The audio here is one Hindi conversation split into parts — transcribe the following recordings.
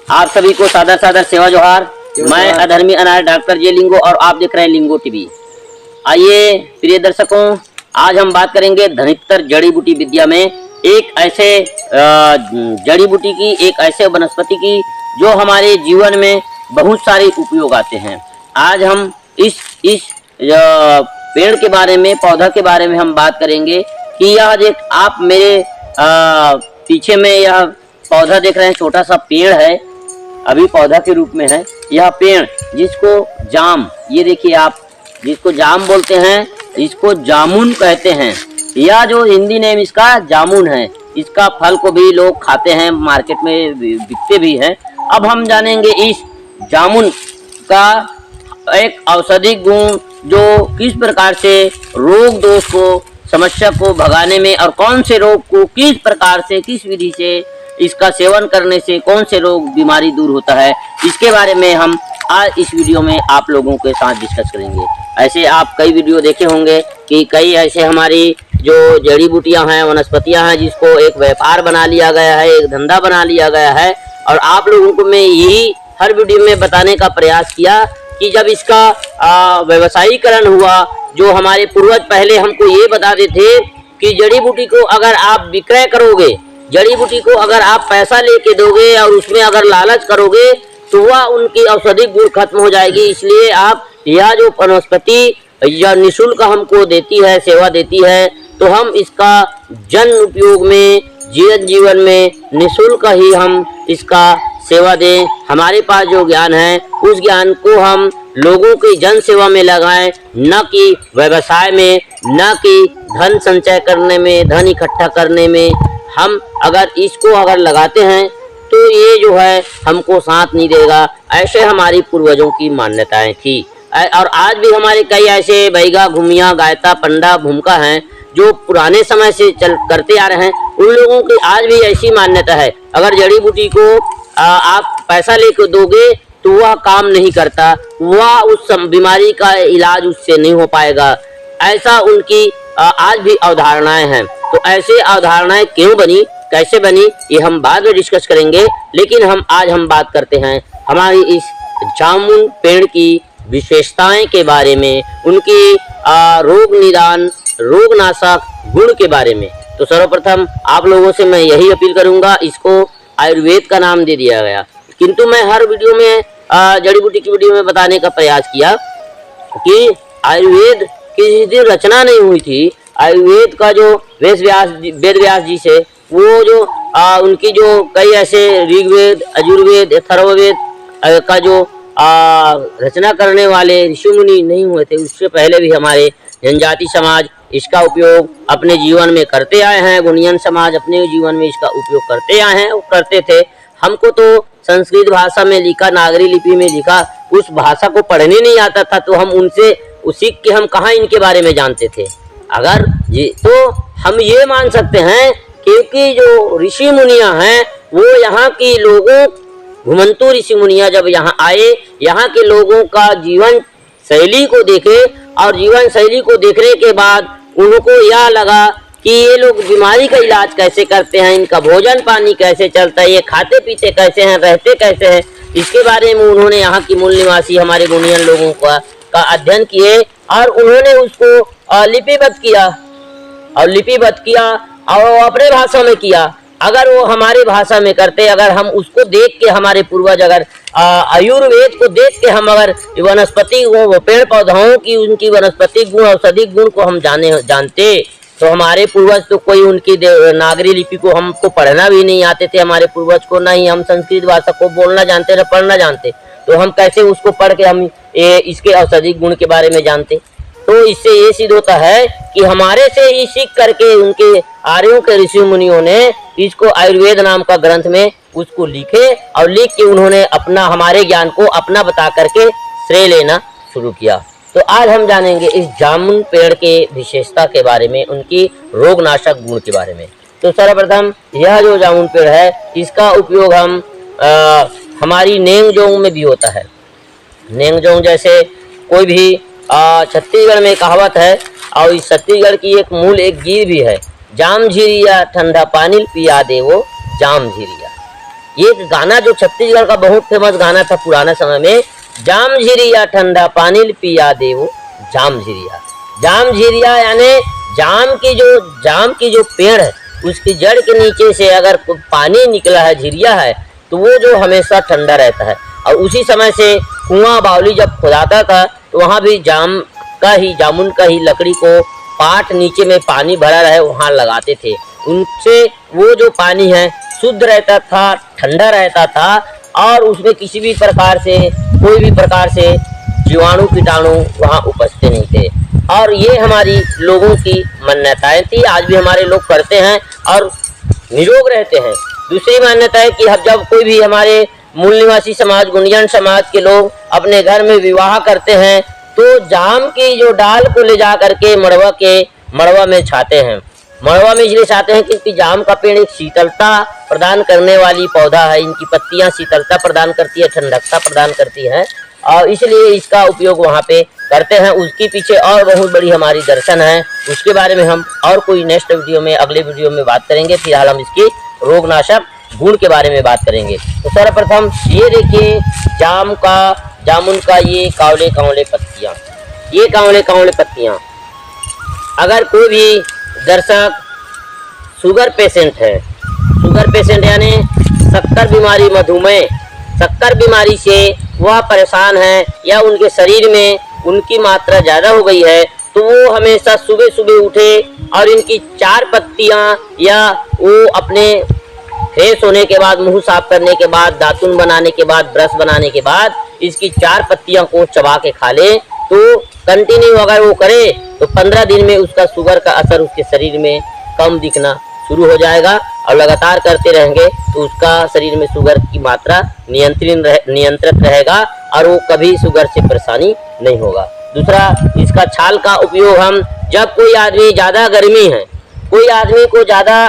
आप सभी को सादर सादर सेवा जोहार। मैं अधर्मी अनार डॉक्टर जे लिंगो और आप देख रहे हैं लिंगो टीवी। आइए प्रिय दर्शकों, आज हम बात करेंगे धनित्तर जड़ी बूटी विद्या में एक ऐसे जड़ी बूटी की, एक ऐसे वनस्पति की जो हमारे जीवन में बहुत सारे उपयोग आते हैं। आज हम इस पेड़ के बारे में, पौधा के बारे में हम बात करेंगे कि यह एक आप मेरे पीछे में यह पौधा देख रहे हैं, छोटा सा पेड़ है, अभी पौधा के रूप में है। यह पेड़ जिसको जाम, ये देखिए आप, जिसको जाम बोलते हैं, इसको जामुन कहते हैं। यह जो हिंदी नेम इसका जामुन है। इसका फल को भी लोग खाते हैं, मार्केट में बिकते भी हैं। अब हम जानेंगे इस जामुन का एक औषधि गुण, जो किस प्रकार से रोग दोष को, समस्या को भगाने में, और कौन से रोग को किस प्रकार से, किस विधि से इसका सेवन करने से कौन से रोग बीमारी दूर होता है, इसके बारे में हम आज इस वीडियो में आप लोगों के साथ डिस्कस करेंगे। ऐसे आप कई वीडियो देखे होंगे कि कई ऐसे हमारी जो जड़ी बूटियां हैं, वनस्पतियां हैं, जिसको एक व्यापार बना लिया गया है, एक धंधा बना लिया गया है। और आप लोगों को मैं यही हर वीडियो में बताने का प्रयास किया कि जब इसका व्यवसायीकरण हुआ, जो हमारे पूर्वज पहले हमको ये बताते थे कि जड़ी बूटी को अगर आप विक्रय करोगे, जड़ी बूटी को अगर आप पैसा लेके दोगे और उसमें अगर लालच करोगे तो वह उनकी औषधि गुण खत्म हो जाएगी। इसलिए आप यह जो वनस्पति या निःशुल्क हमको देती है, सेवा देती है, तो हम इसका जन उपयोग में, जीवन में निःशुल्क ही हम इसका सेवा दें। हमारे पास जो ज्ञान है उस ज्ञान को हम लोगों की जन सेवा में लगाएं, न कि व्यवसाय में, न कि धन संचय करने में, धन इकट्ठा करने में। हम अगर इसको अगर लगाते हैं तो ये जो है हमको साथ नहीं देगा। ऐसे हमारी पूर्वजों की मान्यताएं थी। और आज भी हमारे कई ऐसे बैगा, घुमिया, गायता, पंडा, भूमिका हैं जो पुराने समय से करते आ रहे हैं। उन लोगों की आज भी ऐसी मान्यता है, अगर जड़ी बूटी को आप पैसा लेकर दोगे तो वह काम नहीं करता, वह उस बीमारी का इलाज उससे नहीं हो पाएगा। ऐसा उनकी आज भी अवधारणाएं हैं। तो ऐसे अवधारणाएं क्यों बनी, कैसे बनी, ये हम बाद में डिस्कस करेंगे। लेकिन आज हम बात करते हैं हमारी इस जामुन पेड़ की विशेषताएं के बारे में, उनकी रोग निदान, रोगनाशक गुण के बारे में। तो सर्वप्रथम आप लोगों से मैं यही अपील करूंगा, इसको आयुर्वेद का नाम दे दिया गया, किंतु मैं हर वीडियो में जड़ी बूटी की वीडियो में बताने का प्रयास किया कि आयुर्वेद की रचना नहीं हुई थी। आयुर्वेद का जो वेद व्यास जी से, वो जो उनकी जो कई ऐसे ऋग्वेद, यजुर्वेद, अथर्ववेद का जो रचना करने वाले ऋषि मुनि नहीं हुए थे, उससे पहले भी हमारे जनजाति समाज इसका उपयोग अपने जीवन में करते आए हैं। गुणियन समाज अपने जीवन में इसका उपयोग करते आए हैं, करते थे। हमको तो संस्कृत भाषा में लिखा, नागरी लिपि में लिखा, उस भाषा को पढ़ने नहीं आता था, तो हम उनसे सीख के हम कहाँ इनके बारे में जानते थे। अगर ये तो हम ये मान सकते हैं क्योंकि जो ऋषि मुनियाँ हैं वो यहाँ की लोगों, घुमंतु ऋषि मुनियाँ जब यहाँ आए, यहाँ के लोगों का जीवन शैली को देखे, और जीवन शैली को देखने के बाद उनको यह लगा कि ये लोग बीमारी का इलाज कैसे करते हैं, इनका भोजन पानी कैसे चलता है, ये खाते पीते कैसे हैं, रहते कैसे हैं, इसके बारे में उन्होंने यहाँ की मूल निवासी हमारे गुणियन लोगों का अध्ययन किए और उन्होंने उसको लिपिबद्ध किया, और लिपिबद्ध किया और अपने भाषा में किया। अगर वो हमारी भाषा में करते, अगर हम उसको देख के, हमारे पूर्वज अगर आयुर्वेद को देख के हम अगर वनस्पति वो पेड़ पौधों की, उनकी वनस्पति गुण, औषधि गुण को हम जानते, तो हमारे पूर्वज तो कोई उनकी नागरी लिपि को हमको पढ़ना भी नहीं आते थे हमारे पूर्वज को, ना ही हम संस्कृत भाषा को बोलना जानते, ना पढ़ना जानते, तो हम कैसे उसको पढ़ के हम इसके औषधि गुण के बारे में जानते। तो इससे ये सिद्ध होता है कि हमारे से ही सीख करके उनके आर्यों के ऋषि मुनियों ने इसको आयुर्वेद नाम का ग्रंथ में उसको लिखे, और लिख के उन्होंने अपना, हमारे ज्ञान को अपना बता करके श्रेय लेना शुरू किया। तो आज हम जानेंगे इस जामुन पेड़ के विशेषता के बारे में, उनकी रोगनाशक गुण के बारे में। तो सर्वप्रथम यह जो जामुन पेड़ है, इसका उपयोग हम हमारी नेंगजोंग में भी होता है। नेंगजोंग जैसे कोई भी छत्तीसगढ़ में कहावत है, और इस छत्तीसगढ़ की एक मूल एक गीत भी है, जाम झिरिया ठंडा पानी पिया दे वो जाम झिरिया। ये गाना जो छत्तीसगढ़ का बहुत फेमस गाना था पुराना समय में, जाम झिरिया ठंडा पानी पिया देवो जाम झिरिया। जाम झिरिया यानी जाम की जो पेड़ है उसकी जड़ के नीचे से अगर पानी निकला है, झिरिया है, तो वो जो हमेशा ठंडा रहता है। और उसी समय से कुआं बावली जब खुदाता था तो वहाँ भी जामुन का ही लकड़ी को पाट नीचे में पानी भरा रहे वहाँ लगाते थे। उनसे वो जो पानी है शुद्ध रहता था, ठंडा रहता था और उसमें किसी भी प्रकार से कोई भी प्रकार से जीवाणु कीटाणु वहाँ उपजते नहीं थे। और ये हमारी लोगों की मान्यताएं थी, आज भी हमारे लोग करते हैं और निरोग रहते हैं। दूसरी मान्यता है कि जब कोई भी हमारे मूल निवासी समाज, गुंजियन समाज के लोग अपने घर में विवाह करते हैं तो जाम की जो डाल को ले जा करके मड़वा में छाते हैं। मड़वा में इसलिए छाते हैं क्योंकि जाम का पेड़ एक शीतलता प्रदान करने वाली पौधा है। इनकी पत्तियां शीतलता प्रदान करती है, ठंडकता प्रदान करती है और इसलिए इसका उपयोग वहाँ पे करते हैं। उसके पीछे और बहुत बड़ी हमारी दर्शन है, उसके बारे में हम और कोई नेक्स्ट वीडियो में, अगले वीडियो में बात करेंगे। फिलहाल हम इसकी रोगनाशक गुण के बारे में बात करेंगे। तो सर्वप्रथम ये देखिए जामुन का ये कावले कावले पत्तियां, ये कावले कावले पत्तियां। अगर कोई भी दर्शक शुगर पेशेंट है, शुगर पेशेंट यानी शक्कर बीमारी, मधुमेह शक्कर बीमारी से वह परेशान है या उनके शरीर में उनकी मात्रा ज़्यादा हो गई है, तो वो हमेशा सुबह सुबह उठे और इनकी 4 पत्तियां या वो अपने फ्रेश होने के बाद, मुंह साफ करने के बाद, दातुन बनाने के बाद, ब्रश बनाने के बाद इसकी 4 पत्तियों को चबा के खा ले तो कंटिन्यू अगर वो करे तो 15 दिन में उसका शुगर का असर उसके शरीर में कम दिखना शुरू हो जाएगा। और लगातार करते रहेंगे तो उसका शरीर में शुगर की मात्रा नियंत्रित रहेगा और वो कभी शुगर से परेशानी नहीं होगा। दूसरा, इसका छाल का उपयोग हम जब कोई आदमी ज़्यादा गर्मी है, कोई आदमी को ज़्यादा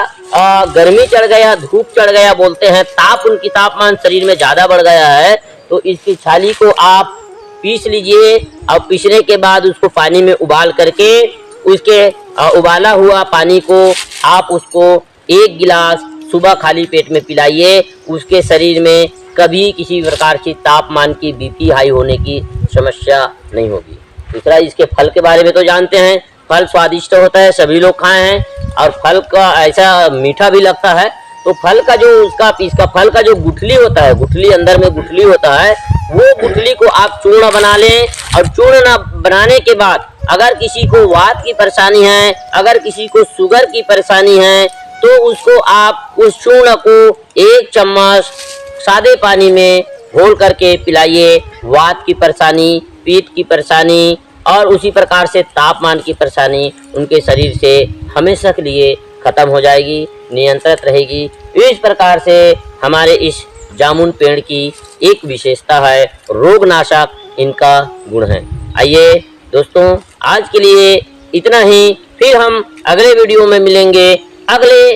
गर्मी चढ़ गया, धूप चढ़ गया बोलते हैं, उनकी तापमान शरीर में ज़्यादा बढ़ गया है, तो इसकी छाली को आप पीस लीजिए और पीसने के बाद उसको पानी में उबाल करके उसके उबाला हुआ पानी को आप उसको 1 गिलास सुबह खाली पेट में पिलाइए। उसके शरीर में कभी किसी प्रकार की तापमान की बीपी हाई होने की समस्या नहीं होगी। दूसरा, इसके फल के बारे में तो जानते हैं, फल स्वादिष्ट होता है, सभी लोग खाए हैं और फल का ऐसा मीठा भी लगता है। तो फल का जो इसका फल का जो गुठली होता है, गुठली अंदर में गुठली होता है, वो गुठली को आप चूर्ण बना लें और चूर्ण बनाने के बाद अगर किसी को वात की परेशानी है, अगर किसी को शुगर की परेशानी है, तो उसको आप उस चूर्ण को 1 चम्मच सादे पानी में घोल करके पिलाइए। वात की परेशानी, पेट की परेशानी और उसी प्रकार से तापमान की परेशानी उनके शरीर से हमेशा के लिए खत्म हो जाएगी, नियंत्रित रहेगी। इस प्रकार से हमारे इस जामुन पेड़ की एक विशेषता है, रोगनाशक इनका गुण है। आइए दोस्तों, आज के लिए इतना ही, फिर हम अगले वीडियो में मिलेंगे अगले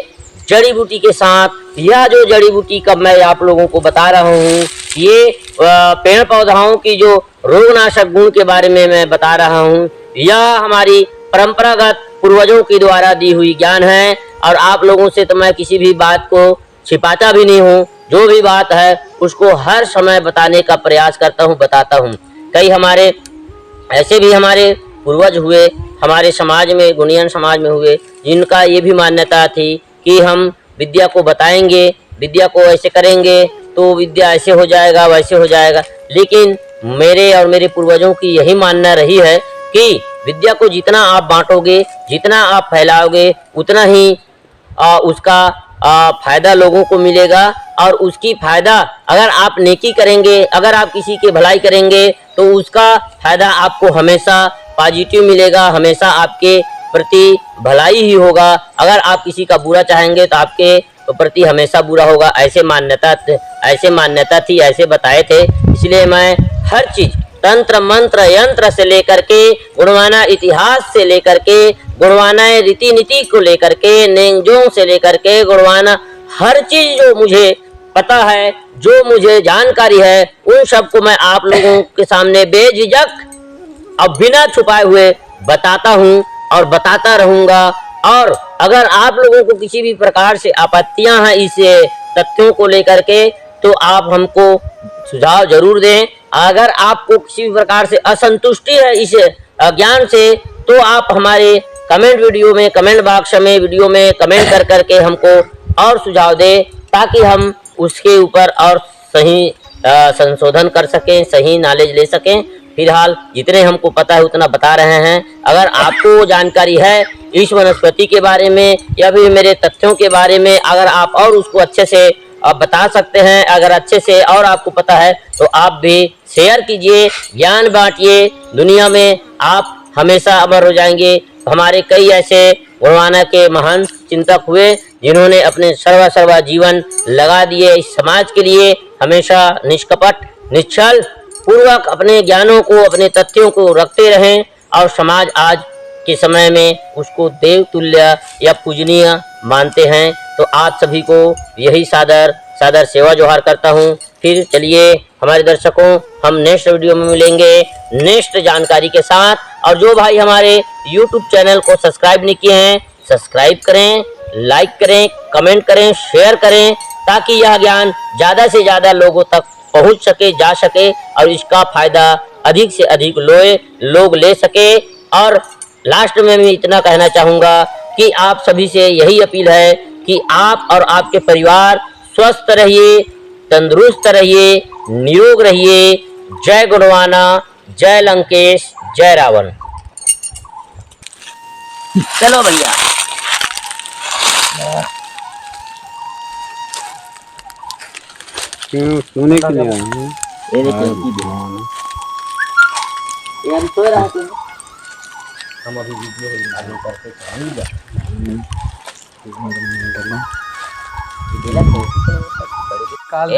जड़ी बूटी के साथ। यह जो जड़ी बूटी का मैं आप लोगों को बता रहा हूँ, ये पेड़ पौधाओं की जो रोगनाशक गुण के बारे में मैं बता रहा हूँ, यह हमारी परंपरागत पूर्वजों के द्वारा दी हुई ज्ञान है और आप लोगों से तो मैं किसी भी बात को छिपाता भी नहीं हूँ। जो भी बात है उसको हर समय बताने का प्रयास करता हूँ, बताता हूँ। कई हमारे ऐसे भी हमारे पूर्वज हुए, हमारे समाज में, गुणियन समाज में हुए, जिनका ये भी मान्यता थी कि हम विद्या को बताएंगे, विद्या को ऐसे करेंगे तो विद्या ऐसे हो जाएगा, वैसे हो जाएगा। लेकिन मेरे और मेरे पूर्वजों की यही मानना रही है कि विद्या को जितना आप बांटोगे, जितना आप फैलाओगे, उतना ही उसका फायदा लोगों को मिलेगा। और उसकी फायदा अगर आप नेकी करेंगे, अगर आप किसी की भलाई करेंगे तो उसका फायदा आपको हमेशा पॉजिटिव मिलेगा, हमेशा आपके प्रति भलाई ही होगा। अगर आप किसी का बुरा चाहेंगे तो आपके प्रति हमेशा बुरा होगा। ऐसे मान्यता थी, ऐसे बताए थे। इसलिए मैं हर चीज, तंत्र मंत्र यंत्र से लेकर के, गुणवाना इतिहास से लेकर के, गुणवाना रीति नीति को लेकर के, नेंगजोंग से लेकर के, गुणवाना हर चीज जो मुझे पता है, जो मुझे जानकारी है, उन सब को मैं आप लोगों के सामने बेझिझक और बिना छुपाए हुए बताता हूँ और बताता रहूँगा। और अगर आप लोगों को किसी भी प्रकार से आपत्तियां हैं इस तथ्यों को लेकर के, तो आप हमको सुझाव जरूर दें। अगर आपको किसी भी प्रकार से असंतुष्टि है इस ज्ञान से, तो आप हमारे कमेंट बॉक्स में वीडियो में कमेंट कर करके हमको और सुझाव दें, ताकि हम उसके ऊपर और सही संशोधन कर सकें, सही नॉलेज ले सकें। फिलहाल जितने हमको पता है उतना बता रहे हैं। अगर आपको जानकारी है इस वनस्पति के बारे में या फिर मेरे तथ्यों के बारे में, अगर आप और उसको अच्छे से आप बता सकते हैं, अगर अच्छे से और आपको पता है, तो आप भी शेयर कीजिए, ज्ञान बांटिए। दुनिया में आप हमेशा अमर हो जाएंगे। हमारे कई ऐसे गुरुवाना के महान चिंतक हुए जिन्होंने अपने सर्वा जीवन लगा दिए इस समाज के लिए। हमेशा निष्कपट निश्चल पूर्वक अपने ज्ञानों को, अपने तथ्यों को रखते रहें, और समाज आज के समय में उसको देव तुल्य या पूजनीय मानते हैं। तो आप सभी को यही सादर सेवा जोहार करता हूँ। फिर चलिए हमारे दर्शकों, हम नेक्स्ट वीडियो में मिलेंगे नेक्स्ट जानकारी के साथ। और जो भाई हमारे YouTube चैनल को सब्सक्राइब नहीं किए हैं, सब्सक्राइब करें, लाइक करें, कमेंट करें, शेयर करें, ताकि यह ज्ञान ज़्यादा से ज़्यादा लोगों तक पहुंच सके, जा सके, और इसका फायदा अधिक से अधिक लोग ले सके। और लास्ट में मैं इतना कहना चाहूँगा कि आप सभी से यही अपील है कि आप और आपके परिवार स्वस्थ रहिए, तंदुरुस्त रहिए, निरोग रहिए। जय गुरुवाना, जय लंकेश, जय रावण। चलो भैया। क्यों सोने के लिए आए हैं? यार सो रहा है, हम अभी वीडियो आगे करते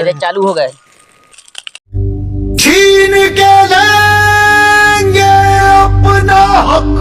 हैं। चालू हो गए। छीन के लेंगे अपना हक